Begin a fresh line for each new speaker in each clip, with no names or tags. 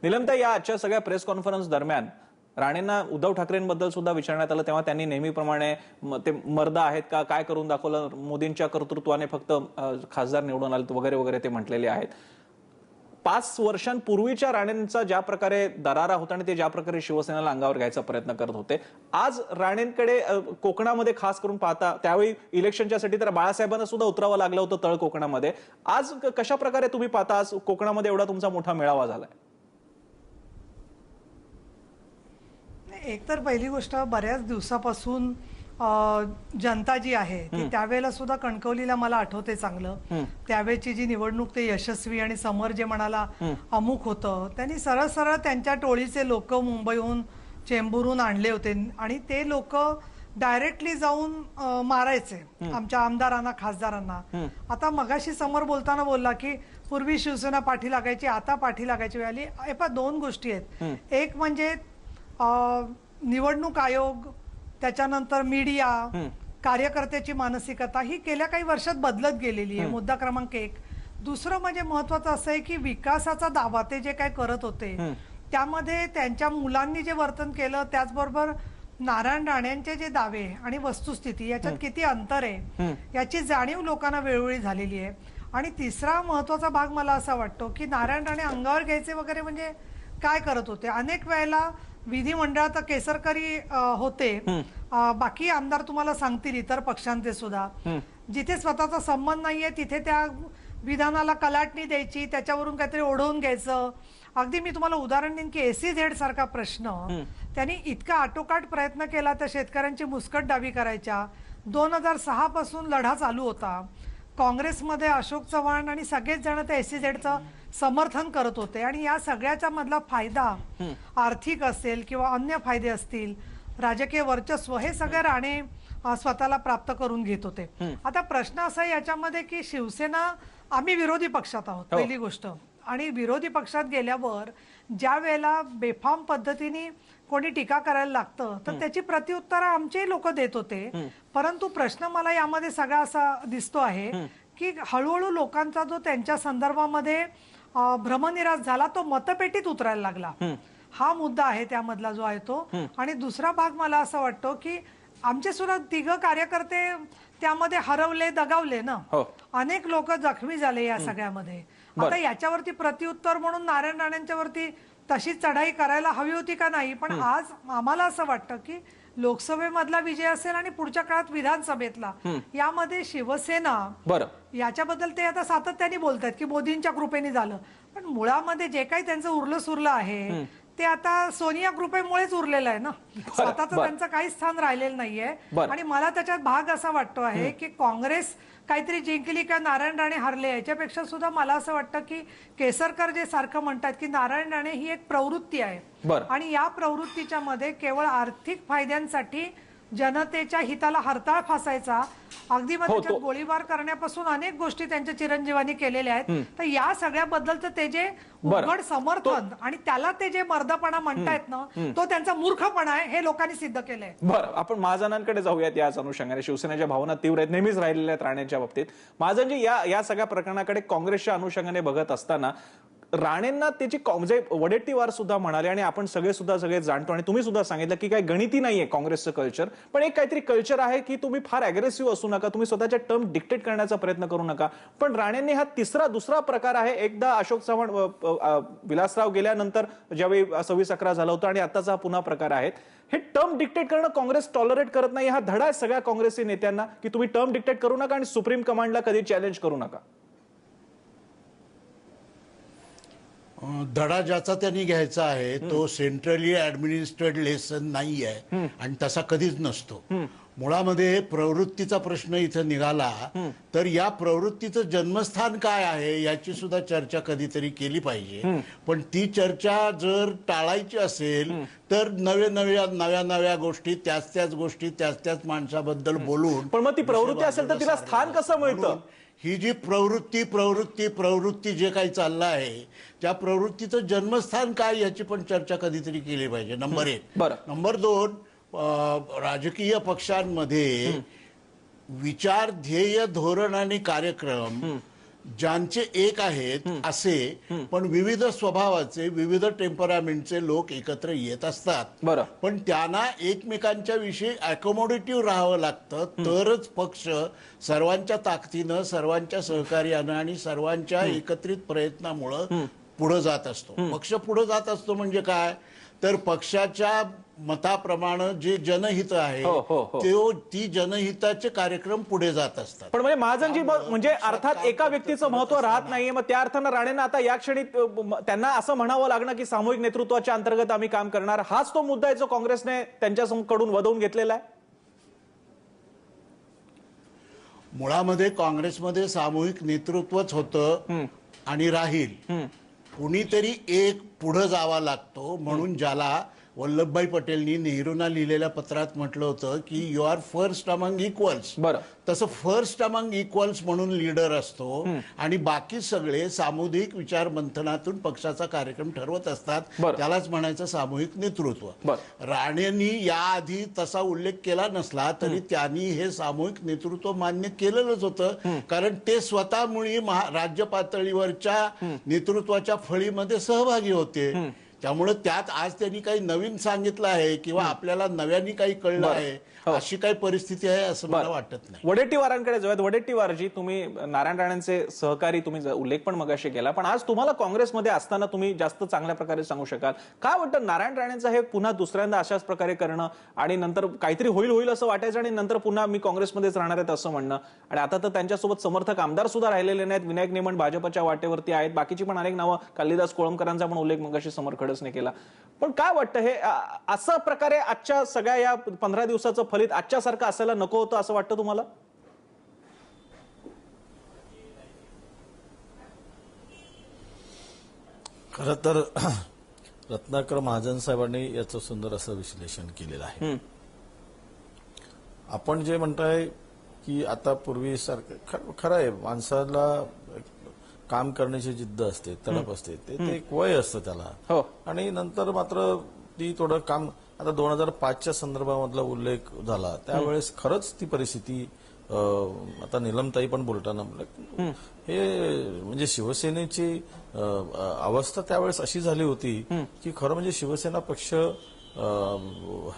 निलमताई, या आजच्या सगळ्या प्रेस कॉन्फरन्स दरम्यान राणेंना उद्धव ठाकरेंबद्दल सुद्धा विचारण्यात आलं, तेव्हा त्यांनी नेहमीप्रमाणे ते मर्द आहेत का, काय करून दाखवलं, मोदींच्या कर्तृत्वाने फक्त खासदार निवडून आले वगैरे वगैरे ते म्हटलेले आहेत. 5 वर्षांपूर्वीच्या राणेंचा ज्या प्रकारे दरारा होता आणि ते ज्या प्रकारे शिवसेनेला अंगावर घ्यायचा प्रयत्न करत होते, आज राणेंकडे कोकणामध्ये खास करून पाहता, त्यावेळी इलेक्शनच्यासाठी तर बाळासाहेबांना सुद्धा उतरावं लागलं होतं तळ कोकणामध्ये. आज कशा प्रकारे तुम्ही पाहता, आज कोकणामध्ये एवढा तुमचा मोठा मेळावा झालाय?
एक तर पहिली गोष्ट, बऱ्याच दिवसापासून जनता जी आहे ती त्यावेळेला सुद्धा कणकवलीला मला आठवते चांगलं. त्यावेळची जी निवडणूक ते यशस्वी आणि समर जे म्हणाला अमुक होतं, त्यांनी सरळ सरळ त्यांच्या टोळीचे लोक मुंबईहून चेंबूरहून आणले होते आणि ते लोक डायरेक्टली जाऊन मारायचे आमच्या आमदारांना, खासदारांना. आता मगाशी समोर बोलताना बोलला की पूर्वी शिवसेना पाठी लागायची, आता पाठी लागायची वेळ आली. हे पण दोन गोष्टी आहेत. एक म्हणजे निवडणूक आयोग, त्याच्यानंतर मीडिया, कार्यकर्त्याची मानसिकता ही गेल्या काही वर्षात बदलत गेलेली आहे. मुद्दा क्रमांक 1. दुसरं म्हणजे महत्वाचं असं आहे की विकासाचा दावा ते जे काय करत होते त्यामध्ये त्यांच्या मुलांनी जे वर्तन केलं, त्याचबरोबर नारायण राणेंचे जे दावे आणि वस्तुस्थिती याच्यात किती अंतर आहे याची जाणीव लोकांना वेळोवेळी झालेली आहे. आणि तिसरा महत्वाचा भाग मला असा वाटतो की नारायण राणे अंगावर घ्यायचे वगैरे म्हणजे काय करत होते. अनेक वेळेला विधिमंडळात केसरकरी होते, बाकी आमदार तुम्हाला सांगतील इतर पक्षांचे सुद्धा, जिथे स्वतःचा संबंध नाहीये तिथे त्या विधानाला कलाटणी द्यायची, त्याच्यावरून काहीतरी ओढवून घ्यायचं. अगदी मी तुम्हाला उदाहरण देईन की SEZ सारखा प्रश्न त्यांनी इतका आटोकाट प्रयत्न केला त्या शेतकऱ्यांची मुस्कट डावी करायच्या. 2006 पासून लढा चालू होता. काँग्रेसमध्ये अशोक चव्हाण आणि सगळेच जण त्या SEZचं समर्थन करत होते आणि या सगळ्याचा मधला फायदा आर्थिक असेल किंवा अन्य फायदे असतील, राजकीय वर्चस्व, हे सगळे राणे स्वतःला प्राप्त करून घेत होते. आता प्रश्न असा आहे याच्यामध्ये की शिवसेना, आम्ही विरोधी पक्षात आहोत पहिली गोष्ट, आणि विरोधी पक्षात गेल्यावर ज्या वेळेला बेफाम पद्धतीने कोणी टीका करायला लागतं तर त्याची प्रत्युत्तरं आमचे लोक देत होते. परंतु प्रश्न मला यामध्ये सगळा असा दिसतो आहे की हळूहळू लोकांचा जो त्यांच्या संदर्भामध्ये भ्रमनिरास झाला तो मतपेटीत उतरायला लागला. हा मुद्दा आहे त्यामधला जो आहे तो. आणि दुसरा भाग मला असं वाटतो की आमचे सुद्धा 3 कार्यकर्ते त्यामध्ये हरवले, दगावले ना. अनेक लोक जखमी झाले या सगळ्यामध्ये. आता याच्यावरती प्रत्युत्तर म्हणून नारायण राणेंच्या वरती तशी चढाई करायला हवी होती का नाही, पण आज आम्हाला असं वाटतं की लोकसभेमधला विजय असेल आणि पुढच्या काळात विधानसभेतला, यामध्ये शिवसेना, याच्याबद्दल ते आता सातत्याने बोलतात की मोदींच्या कृपेने झालं, पण मुळामध्ये जे काही त्यांचं उरलं सुरलं आहे ते आता सोनिया कृपेमुळेच उरलेलं आहे ना. स्वतःचं त्यांचं काही स्थान राहिलेलं नाहीये. आणि मला त्याच्यात भाग असा वाटतो आहे की काँग्रेस काहीतरी जिंकली का नारायण राणे हरले, याच्यापेक्षा सुद्धा मला असं वाटतं की केसरकर जे सारखं म्हणतात की नारायण राणे ही एक प्रवृत्ती आहे आणि या प्रवृत्तीच्या मध्ये केवळ आर्थिक फायद्यांसाठी जनतेच्या हिताला हरताळ फासायचा, अगदी मग त्याच्यात गोळीबार करण्यापासून अनेक गोष्टी त्यांच्या चिरंजीवांनी केलेल्या आहेत. तर या सगळ्याबद्दलचं ते जे उघड समर्थन आणि त्याला ते जे मर्दपणा म्हणतायत ना, तो त्यांचा मूर्खपणा आहे, हे लोकांनी सिद्ध केलंय.
बरं, आपण महाजनांकडे जाऊयात. याच अनुषंगाने शिवसेनेच्या भावना तीव्र आहेत, नेहमीच राहिलेल्या आहेत राणेंच्या बाबतीत. महाजनजी, या सगळ्या प्रकरणाकडे काँग्रेसच्या अनुषंगाने बघत असताना राणेंना त्याची म्हणजे वडेट्टीवार सुद्धा म्हणाले आणि आपण सगळे जाणतो आणि तुम्ही सुद्धा सांगितलं की काही गणिती नाहीये काँग्रेसचं कल्चर, पण एक काहीतरी कल्चर आहे की तुम्ही फार अग्रेसिव्ह असू नका, तुम्ही स्वतःच्या टर्म डिक्टेट करण्याचा प्रयत्न करू नका. पण राणेंनी हा दुसरा प्रकार आहे. एकदा अशोक चव्हाण, विलासराव गेल्यानंतर ज्यावेळी 26-11 झालं होतं आणि आताचा हा पुन्हा प्रकार आहे. हे टर्म डिक्टेट करणं काँग्रेस टॉलरेट करत नाही. हा धडा आहे सगळ्या काँग्रेसी नेत्यांना की तुम्ही टर्म डिक्टेट करू नका आणि सुप्रीम कमांडला कधी चॅलेंज करू नका.
धडा ज्याचा त्यांनी घ्यायचा आहे तो सेंट्रली ऍडमिनिस्ट्रेटेड लेसन नाही आहे आणि तसा कधीच नसतो. मुळामध्ये प्रवृत्तीचा प्रश्न इथं निघाला तर या प्रवृत्तीचं जन्मस्थान काय आहे याची सुद्धा चर्चा कधीतरी केली पाहिजे. पण ती चर्चा जर टाळायची असेल तर नव्या गोष्टी, त्याच गोष्टी, त्याच माणसाबद्दल बोलून,
पण मग ती प्रवृत्ती असेल तर तिला स्थान कसं मिळतं?
ही जी प्रवृत्ती जे काही चाललं आहे त्या प्रवृत्तीचं जन्मस्थान काय याची पण चर्चा कधीतरी केली पाहिजे. नंबर 1. नंबर 2, राजकीय पक्षांमध्ये विचार, ध्येय, धोरण आणि कार्यक्रम ज्यांचे एक आहेत असे पण विविध स्वभावाचे विविध टेम्परामेंटचे लोक एकत्र येत असतात.
बरं.
पण त्यांना एकमेकांच्या विषयी अकोमोडेटिव्ह राहावं लागतं, तरच पक्ष सर्वांच्या ताकदीनं, सर्वांच्या सहकार्यानं आणि सर्वांच्या एकत्रित प्रयत्नामुळं पुढे जात असतो. पक्ष पुढे जात असतो म्हणजे काय, तर पक्षाच्या मताप्रमाणे जे जनहित आहे ती जनहिताचे कार्यक्रम पुढे जात असतात.
पण म्हणजे महाजनजी म्हणजे अर्थात एका व्यक्तीचं महत्व राहत नाहीये, मग त्या अर्थानं राणेंना आता या क्षणी त्यांना असं म्हणावं लागणं की सामूहिक नेतृत्वाच्या अंतर्गत आम्ही काम करणार, हाच तो मुद्दा आहे जो काँग्रेसने त्यांच्याकडून वदवून घेतलेला आहे.
मुळामध्ये काँग्रेसमध्ये सामूहिक नेतृत्वच होतं आणि राहील. कुणीतरी एक पुढे जावा लागतो, म्हणून ज्याला वल्लभभाई पटेलनी नेहरूंना लिहिलेल्या पत्रात म्हटलं होतं की you are first among equals.
बरं.
तसं फर्स्ट अमंग इक्वल्स म्हणून लीडर असतो आणि बाकी सगळे सामुदायिक विचार मंथनातून पक्षाचा कार्यक्रम ठरवत असतात. त्यालाच म्हणायचं सामूहिक नेतृत्व. राणेंनी याआधी तसा उल्लेख केला नसला तरी त्यांनी हे सामूहिक नेतृत्व मान्य केलेलंच होतं, कारण ते स्वतः मुळी राज्य पातळीवरच्या नेतृत्वाच्या फळीमध्ये सहभागी होते. त्यामुळे त्यात आज त्यांनी काही नवीन सांगितलं आहे किंवा आपल्याला नव्याने काही कळलं आहे अशी काही परिस्थिती आहे असं मला वाटत नाही.
वडेट्टीवारांकडे जाऊयात. वडेट्टीवारजी, तुम्ही नारायण राणेंचे सहकारी, तुम्ही उल्लेख पण मगाशी केला, पण आज तुम्हाला काँग्रेसमध्ये असताना तुम्ही जास्त चांगल्या प्रकारे सांगू शकाल काय वाटतं, नारायण राणेंचं हे पुन्हा दुसऱ्यांदा अशाच प्रकारे करणं आणि नंतर काहीतरी होईल असं वाटायचं आणि नंतर पुन्हा मी काँग्रेसमध्येच राहणार आहेत असं म्हणणं, आणि आता तर त्यांच्यासोबत समर्थक आमदार सुद्धा राहिलेले नाहीत. विनायक नेमण भाजपच्या वाटेवरती आहेत, बाकीची पण अनेक नावं, कालिदास कोळंबकरांचा पण उल्लेख मगाशी समर खडसने केला. पण काय वाटतं हे असं प्रकारे आजच्या सगळ्या या 15 दिवसाचं फलित आजच्यासारखं असायला नको होतं असं वाटतं तुम्हाला?
खरं तर रत्नाकर महाजन साहेबांनी याचं सुंदर असं विश्लेषण केलेलं आहे. आपण जे म्हणताय की आता पूर्वीसारखं खरं आहे, माणसाला काम करण्याची जिद्द असते, तडप असते, ते एक वय असतं त्याला, आणि नंतर मात्र ती थोडं काम. आता 2005च्या संदर्भामधला उल्लेख झाला त्यावेळेस खरंच ती परिस्थिती, आता नीलमताई पण बोलताना हे म्हणजे शिवसेनेची अवस्था त्यावेळेस अशी झाली होती की खरं म्हणजे शिवसेना पक्ष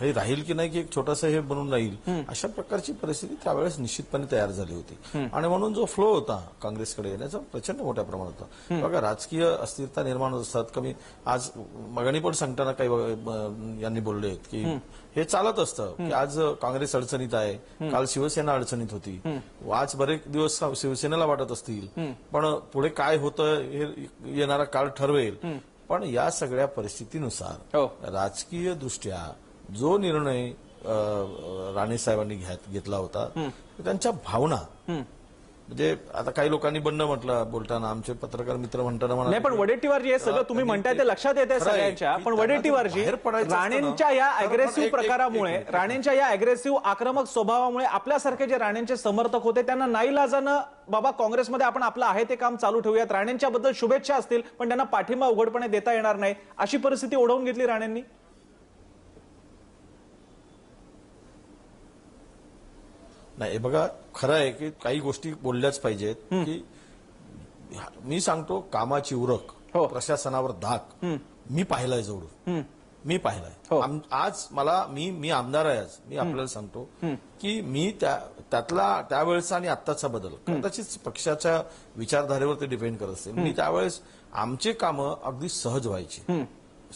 हे राहील की नाही की एक छोटासा हे बनून राहील अशा प्रकारची परिस्थिती त्यावेळेस निश्चितपणे तयार झाली होती. आणि म्हणून जो फ्लो होता काँग्रेसकडे येण्याचा प्रचंड मोठ्या प्रमाणात होता. बघा, राजकीय अस्थिरता निर्माण होत असतात. कमी आज मगाणी पण सांगताना काही यांनी बोलले की हे चालत असतं की आज काँग्रेस अडचणीत आहे, काल शिवसेना अडचणीत होती, आज बरेच दिवस शिवसेनेला वाटत असतील, पण पुढे काय होतं हे येणारा काळ ठरवेल. पण या सगळ्या परिस्थितीनुसार राजकीय दृष्ट्या जो निर्णय राणे साहेबांनी घेतला होता, त्यांच्या भावना, म्हणजे आता काही लोकांनी बंड म्हटलं बोलताना, आमचे पत्रकार मित्र म्हणताना
नाही, पण वडेट्टीवारजी हे सगळं तुम्ही म्हणताय ते लक्षात येते सगळ्यांच्या, पण वडेट्टीवारजी राणेंच्या या अग्रेसिव्ह प्रकारामुळे, राणेंच्या या अग्रेसिव्ह आक्रमक स्वभावामुळे आपल्यासारखे जे राणेंचे समर्थक होते त्यांना नाईलाजानं बाबा काँग्रेसमध्ये आपण आपलं आहे ते काम चालू ठेवूयात, राणेंच्या बद्दल शुभेच्छा असतील पण त्यांना पाठिंबा उघडपणे देता येणार नाही, अशी परिस्थिती ओढवून घेतली राणेंनी.
नाही, बघा, खरं आहे की काही गोष्टी बोलल्याच पाहिजेत. की मी सांगतो, कामाची उरक, प्रशासनावर धाक मी पाहिलाय जवळून, मी पाहिलाय. आज मी आमदार आहे, आज मी आपल्याला सांगतो की मी त्यावेळेचा आणि आत्ताचा बदल कदाचित पक्षाच्या विचारधारेवर ते डिपेंड करत असते. मी त्यावेळेस आमचे कामं अगदी सहज व्हायची,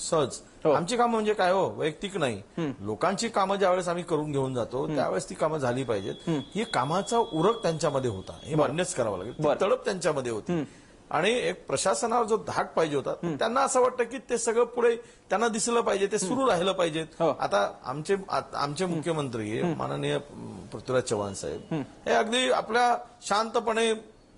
सहज. आमची कामं म्हणजे काय हो, वैयक्तिक नाही, लोकांची कामं ज्यावेळेस आम्ही करून घेऊन जातो त्यावेळेस ती कामं झाली पाहिजेत. ही कामाचा उरक त्यांच्यामध्ये होता, हे मान्यच करावं लागेल. तडप त्यांच्यामध्ये होती आणि एक प्रशासनावर जो धाक पाहिजे होता, त्यांना असं वाटतं की ते सगळं पुढे त्यांना दिसलं पाहिजे, ते सुरू राहिलं पाहिजेत. आता आमचे मुख्यमंत्री माननीय पृथ्वीराज चव्हाण साहेब हे अगदी आपल्या शांतपणे,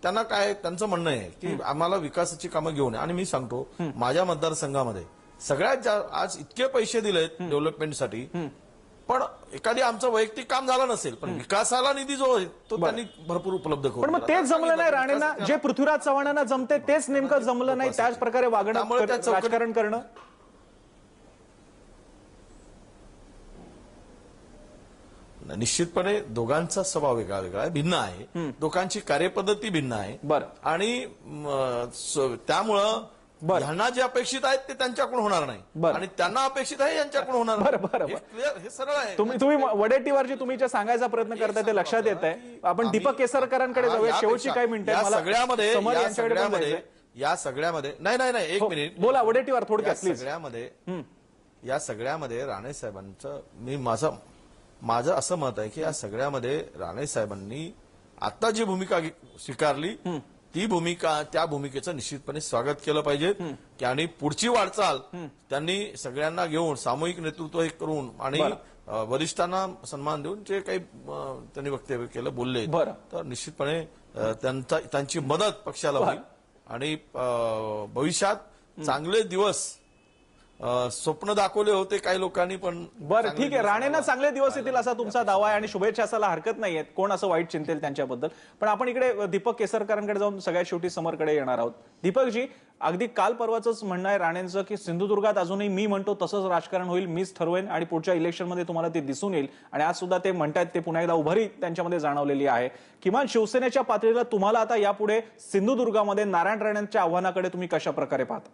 त्यांना काय त्यांचं म्हणणं आहे की आम्हाला विकासाची कामं घेऊन. आणि मी सांगतो, माझ्या मतदारसंघामध्ये सगळ्यात आज इतके पैसे दिलेत डेव्हलपमेंटसाठी, पण एखादी आमचं वैयक्तिक काम झालं नसेल, पण विकासाला निधी जो आहे तो त्यांनी भरपूर उपलब्ध करून.
पण मग तेच जमलं नाही राणेंना, जे पृथ्वीराज चव्हाणांना जमते तेच नेमकं जमलं नाही, त्याच प्रकारे वागणं, राजकारण करणं.
निश्चितपणे दोघांचा स्वभाव वेगळा वेगळा आहे, भिन्न आहे. दोघांची कार्यपद्धती भिन्न आहे.
बरं.
आणि त्यामुळं ह्यांना जे अपेक्षित आहेत ते त्यांच्याकडून होणार नाही
बरं.
आणि त्यांना अपेक्षित आहे यांच्याकडून होणार
बरं,
नाही.
बरं,
हे
बरं.
clear, हे सरळ आहे.
तुम्ही वडेट्टीवारची तुम्ही जे सांगायचा प्रयत्न करताय ते लक्षात येत आहे. आपण दीपक केसरकरांकडे जाऊया. शेवटची काही मिनिटं
या
मला
सगळ्यामध्ये
समर
या
यांच्याकडे पण
सगळ्यामध्ये
जायचंय.
या सगळ्यामध्ये नाही एक
हो,
मिनिट
बोला वडेट्टीवार
या
थोडक्यात प्लीज.
सगळ्यामध्ये या सगळ्यामध्ये राणे साहेबांचं माझं असं मत आहे की या सगळ्यामध्ये राणे साहेबांनी आता जी भूमिका स्वीकारली त्या भूमिकेचं निश्चितपणे स्वागत केलं पाहिजे आणि पुढची वाटचाल त्यांनी सगळ्यांना घेऊन सामूहिक नेतृत्व हे करून आणि वरिष्ठांना सन्मान देऊन जे काही त्यांनी वक्तव्य केलं बोलले तर निश्चितपणे त्यांची मदत पक्षाला होईल आणि भविष्यात चांगले दिवस स्वप्न दाखवले होते काही लोकांनी पण.
बरं ठीक आहे. राणेंना चांगले दिवस येतील असा तुमचा दावा आहे आणि शुभेच्छा असायला हरकत नाहीये. कोण असं वाईट चिंतेल त्यांच्याबद्दल. पण आपण इकडे दीपक केसरकरांकडे जाऊन सगळ्यात शेवटी समरकडे येणार आहोत. दीपकजी, अगदी काल परवाच म्हणणं आहे राणेंचं की सिंधुदुर्गात अजूनही मी म्हणतो तसंच राजकारण होईल, मीच ठरवेन आणि पुढच्या इलेक्शनमध्ये तुम्हाला ते दिसून येईल. आणि आज सुद्धा ते म्हणतात ते पुन्हा एकदा उभारी त्यांच्यामध्ये जाणवलेली आहे. किमान शिवसेनेच्या पातळीला तुम्हाला आता यापुढे सिंधुदुर्गामध्ये नारायण राणेंच्या आव्हानाकडे तुम्ही कशा प्रकारे पाहता?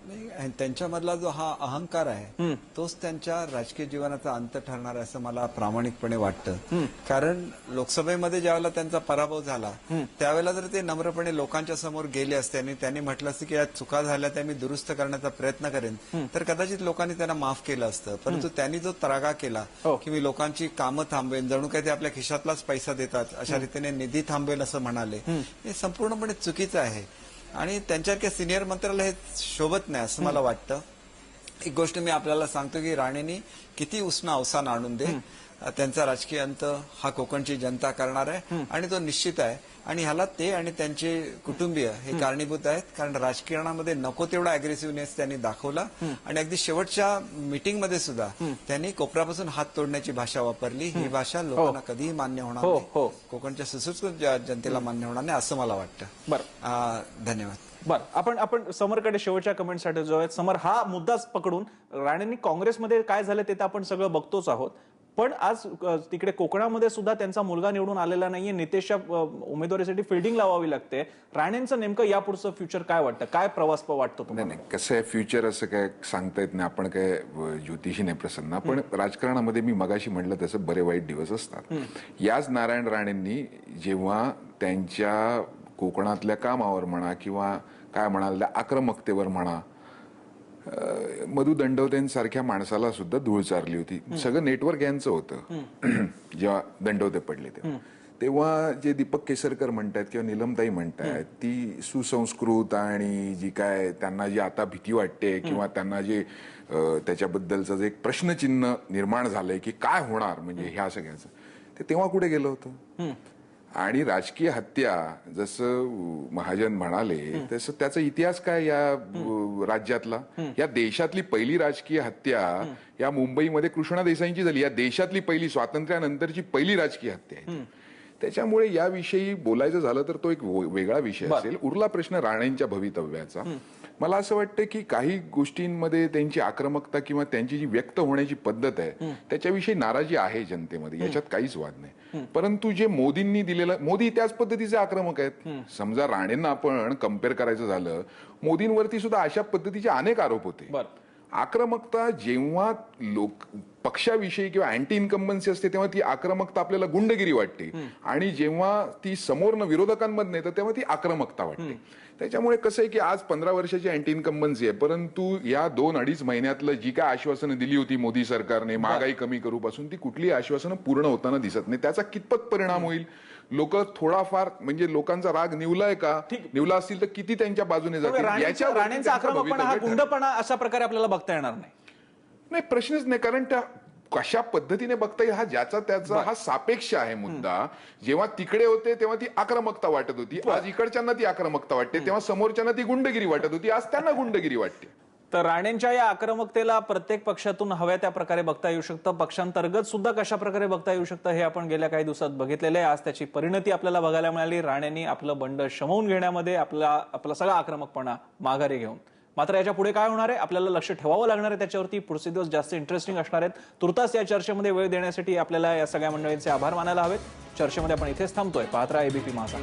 नाही, त्यांच्यामधला जो हा अहंकार आहे तोच त्यांच्या राजकीय जीवनाचा अंत ठरणार आहे असं मला प्रामाणिकपणे वाटतं. कारण लोकसभेमध्ये ज्यावेळेला त्यांचा पराभव झाला त्यावेळेला जर ते नम्रपणे लोकांच्या समोर गेले असते आणि त्यांनी म्हटलं असतं की या चुका झाल्या त्या मी दुरुस्त करण्याचा प्रयत्न करेन तर कदाचित लोकांनी त्यांना माफ केलं असतं. परंतु त्यांनी जो त्रागा केला की मी लोकांची कामं थांबवेन, जणू काही ते आपल्या खिशातलाच पैसा देतात अशा रीतीने निधी थांबवेल असं म्हणाले, हे संपूर्णपणे चुकीचं आहे आणि त्यांच्यासारख्या सिनियर मंत्र्याला हे शोभत नाही असं मला वाटतं. एक गोष्ट मी आपल्याला सांगतो की राणेंनी किती उष्ण अवसान आणून दे, त्यांचा राजकीय अंत हा कोकणची जनता करणार आहे आणि तो निश्चित आहे. आणि ह्याला ते आणि त्यांचे कुटुंबीय हे कारणीभूत आहेत. कारण राजकारणामध्ये नको तेवढा अग्रेसिव्हनेस त्यांनी दाखवला आणि अगदी शेवटच्या मीटिंगमध्ये सुद्धा त्यांनी कोपऱ्यापासून हात तोडण्याची भाषा वापरली. ही भाषा लोकांना कधीही मान्य होणार नाही, कोकणच्या सुसूट जनतेला मान्य होणार नाही असं मला वाटतं.
बरं,
धन्यवाद.
बरं, आपण समरकडे शेवटच्या कमेंटसाठी जाऊयात. समर, हा मुद्दाच पकडून राणेंनी काँग्रेसमध्ये काय झालं ते तर आपण सगळं बघतोच आहोत. पण आज तिकडे कोकणामध्ये सुद्धा त्यांचा मुलगा निवडून आलेला नाहीये. नितेशच्या उमेदवारीसाठी फिल्डिंग लावावी लागते. राणेंचं नेमकं यापुढचं फ्युचर काय वाटतं? काय प्रवास वाटतो तुम्हाला?
नाही, कसं आहे फ्युचर असं काय सांगता येत नाही. आपण काय ज्योतिषी नाही प्रसन्न. पण राजकारणामध्ये मी मगाशी म्हटलं तसं बरे वाईट दिवस असतात. याच नारायण राणेंनी जेव्हा त्यांच्या कोकणातल्या कामावर म्हणा किंवा काय म्हणाल आक्रमकतेवर म्हणा मधु दंडवतेंसारख्या माणसाला सुद्धा धूळ चारली होती. सगळं नेटवर्क यांचं होतं. जेव्हा दंडवते पडले तेव्हा जे दीपक केसरकर म्हणतात किंवा नीलमताई म्हणतात ती सुसंस्कृत आणि जी काय त्यांना जी आता भीती वाटते किंवा त्यांना जे त्याच्याबद्दलचं जे एक प्रश्नचिन्ह निर्माण झालंय की काय होणार म्हणजे ह्या सगळ्याचं ते तेव्हा कुठे गेलं होतं. आणि राजकीय हत्या जसं महाजन म्हणाले तसं त्याचा इतिहास काय या राज्यातला, या देशातली पहिली राजकीय हत्या या मुंबईमध्ये कृष्णा देसाईंची झाली. या देशातली पहिली स्वातंत्र्यानंतरची पहिली राजकीय हत्या आहे. त्याच्यामुळे याविषयी बोलायचं झालं तर तो एक वेगळा विषय असेल. उरला प्रश्न राणेंच्या भवितव्याचा. मला असं वाटतं की काही गोष्टींमध्ये त्यांची आक्रमकता किंवा त्यांची जी व्यक्त होण्याची पद्धत आहे त्याच्याविषयी नाराजी आहे जनतेमध्ये, याच्यात काहीच वाद नाही. परंतु जे मोदींनी दिलेलं, मोदी त्याच पद्धतीचे आक्रमक आहेत. समजा राणेंना आपण कम्पेअर करायचं झालं, मोदींवरती सुद्धा अशा पद्धतीचे अनेक आरोप होते. आक्रमकता जेव्हा पक्षाविषयी किंवा अँटी इन्कम्बन्सी असते तेव्हा ती आक्रमकता आपल्याला गुंडगिरी वाटते आणि जेव्हा ती समोरनं विरोधकांमध्ये येतं तेव्हा ती आक्रमकता वाटते. त्याच्यामुळे कसं आहे की आज 15 वर्षाची अँटी इन्कम्बन्सी आहे, परंतु या 2-2.5 महिन्यातलं जी काय आश्वासनं दिली होती मोदी सरकारने महागाई कमी करू पासून ती कुठली आश्वासनं पूर्ण होताना दिसत नाही. त्याचा कितपत परिणाम होईल? लोक थोडाफार म्हणजे लोकांचा राग निवलाय का, निवला असतील तर किती त्यांच्या बाजूने जातील
राणेंचा आक्रमकपणा हा गुंडपणा अशा प्रकारे आपल्याला बघता येणार नाही.
नाही, प्रश्नच नाही. कारण त्या कशा पद्धतीने बघता येईल हा ज्याचा त्याचा हा सापेक्ष आहे मुद्दा. जेव्हा तिकडे होते तेव्हा ती आक्रमकता वाटत होती, आज इकडच्यांना ती आक्रमकता वाटते, तेव्हा समोरच्यांना ती गुंडगिरी वाटत होती, आज त्यांना गुंडगिरी वाटते.
तर राणेंच्या या आक्रमकतेला प्रत्येक पक्षातून हव्या त्या प्रकारे बघता येऊ शकतं. पक्षांतर्गत सुद्धा कशा प्रकारे बघता येऊ शकतं हे आपण गेल्या काही दिवसात बघितलेलं आहे. आज त्याची परिणती आपल्याला बघायला मिळाली. राणेंनी आपलं बंड शमवून घेण्यामध्ये आपला सगळा आक्रमकपणा माघारी घेऊन मात्र याच्या पुढे काय होणार आहे आपल्याला लक्ष ठेवावं लागणार आहे त्याच्यावरती. पुढचे दिवस जास्त इंटरेस्टिंग असणार आहेत. तुर्तास या चर्चेमध्ये वेळ देण्यासाठी आपल्याला या सगळ्या मंडळींचे आभार मानायला हवेत. चर्चेमध्ये आपण इथेच थांबतोय. पाहत राहा एबीपी माझा.